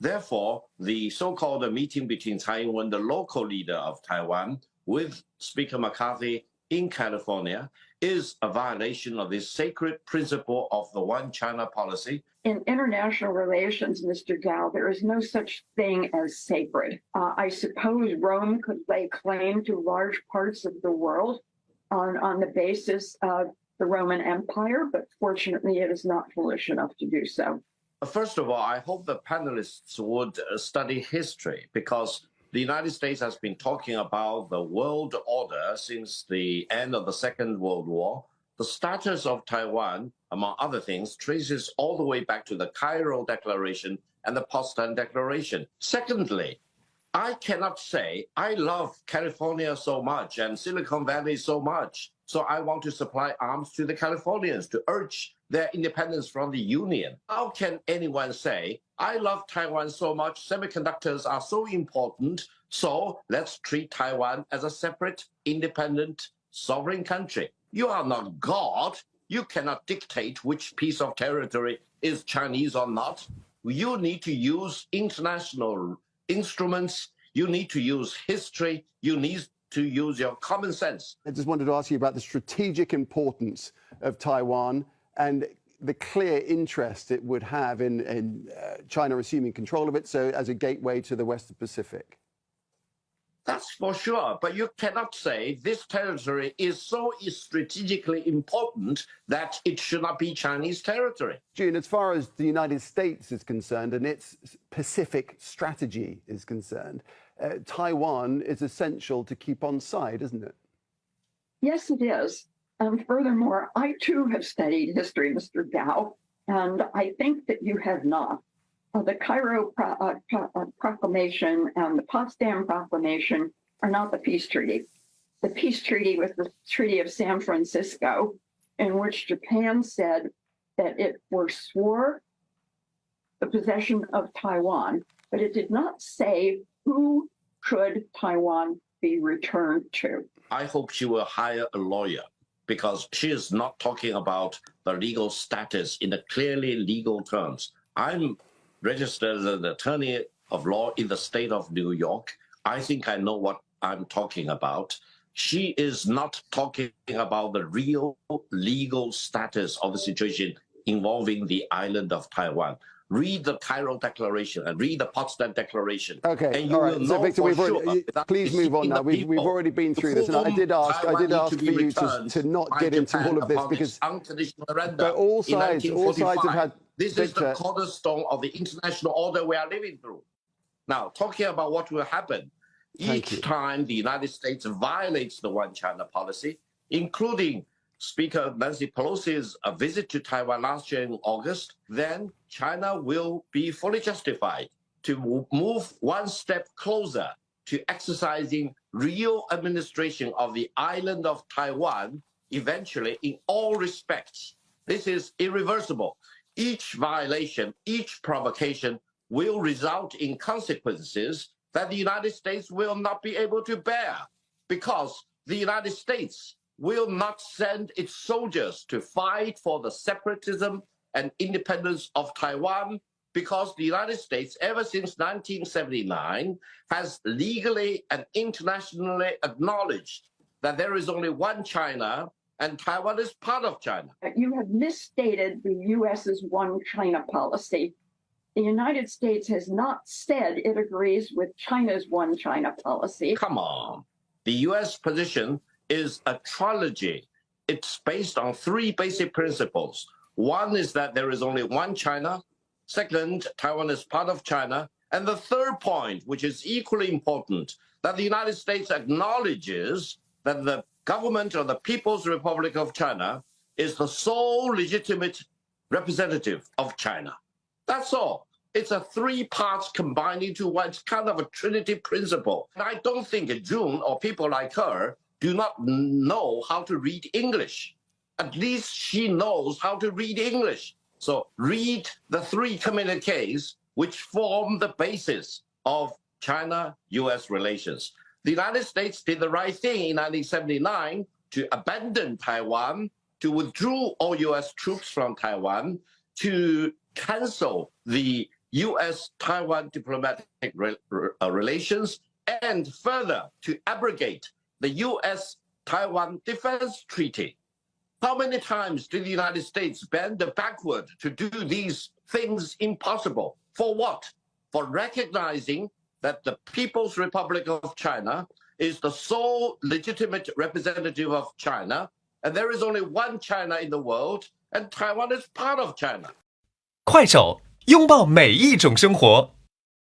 Therefore, the so-called meeting between Tsai Ing-wen, the local leader of Taiwan, with Speaker McCarthy in California is a violation of the sacred principle of the one China policy. In international relations, Mr. Gao, there is no such thing as sacred. I suppose Rome could lay claim to large parts of the world on the basis of the Roman Empire, but fortunately it is not foolish enough to do so. First of all, I hope the panelists would study history, because the United States has been talking about the world order since the end of the Second World War. The status of Taiwan, among other things, traces all the way back to the Cairo Declaration and the Potsdam Declaration. Secondly, I cannot say I love California so much and Silicon Valley so much, so I want to supply arms to the Californians to urge their independence from the Union. How can anyone say, I love Taiwan so much, semiconductors are so important, so let's treat Taiwan as a separate, independent, sovereign country? You are not God. You cannot dictate which piece of territory is Chinese or not. You need to use international instruments. You need to use history. You need to use your common sense. I just wanted to ask you about the strategic importance of Taiwan and the clear interest it would have in China assuming control of it, so as a gateway to the Western Pacific. That's for sure, but you cannot say this territory is so strategically important that it should not be Chinese territory. June, as far as the United States is concerned and its Pacific strategy is concerned, Taiwan is essential to keep on side, isn't it? Yes, it is. And furthermore, I too have studied history, Mr. Gao, and I think that you have not. The Cairo Proclamation and the Potsdam Proclamation are not the peace treaty. The peace treaty was the Treaty of San Francisco, in which Japan said that it forswore the possession of Taiwan, but it did not say who should Taiwan be returned to. I hope she will hire a lawyer, because she is not talking about the legal status in the clearly legal terms. I'm registered as an attorney of law in the state of New York. I think I know what I'm talking about. She is not talking about the real legal status of the situation involving the island of Taiwan. Read the Cairo Declaration and read the Potsdam Declaration. Okay, and you all right. will So, know Victor, for sure please move on now. We've already been through this, and I did ask for you to not get into all of this, because unconditional surrender. But all sides have had. This is the cornerstone of the international order we are living through. Now, talking about what will happen, each time the United States violates the one China policy, including Speaker Nancy Pelosi's visit to Taiwan last year in August, then China will be fully justified to move one step closer to exercising real administration of the island of Taiwan, eventually in all respects. This is irreversible. Each violation, each provocation will result in consequences that the United States will not be able to bear, because the United States will not send its soldiers to fight for the separatism and independence of Taiwan, because the United States, ever since 1979, has legally and internationally acknowledged that there is only one China and Taiwan is part of China. You have misstated the U.S.'s one China policy. The United States has not said it agrees with China's one China policy. Come on. The U.S. position is a trilogy. It's based on three basic principles. One is that there is only one China. Second, Taiwan is part of China. And the third point, which is equally important, that the United States acknowledges that the government of the People's Republic of China is the sole legitimate representative of China. That's all. It's a three parts combined into one. It's kind of a trinity principle. And I don't think June or people like her do not know how to read English. At least she knows how to read English. So read the three communiques which form the basis of China-US relations. The United States did the right thing in 1979 to abandon Taiwan, to withdraw all US troops from Taiwan, to cancel the U.S.-Taiwan diplomatic relations, and further to abrogate the U.S.-Taiwan Defense Treaty. How many times did the United States bend backward to do these things impossible? For what? For recognizing that the People's Republic of China is the sole legitimate representative of China, and there is only one China in the world, and Taiwan is part of China. 快手，拥抱每一种生活。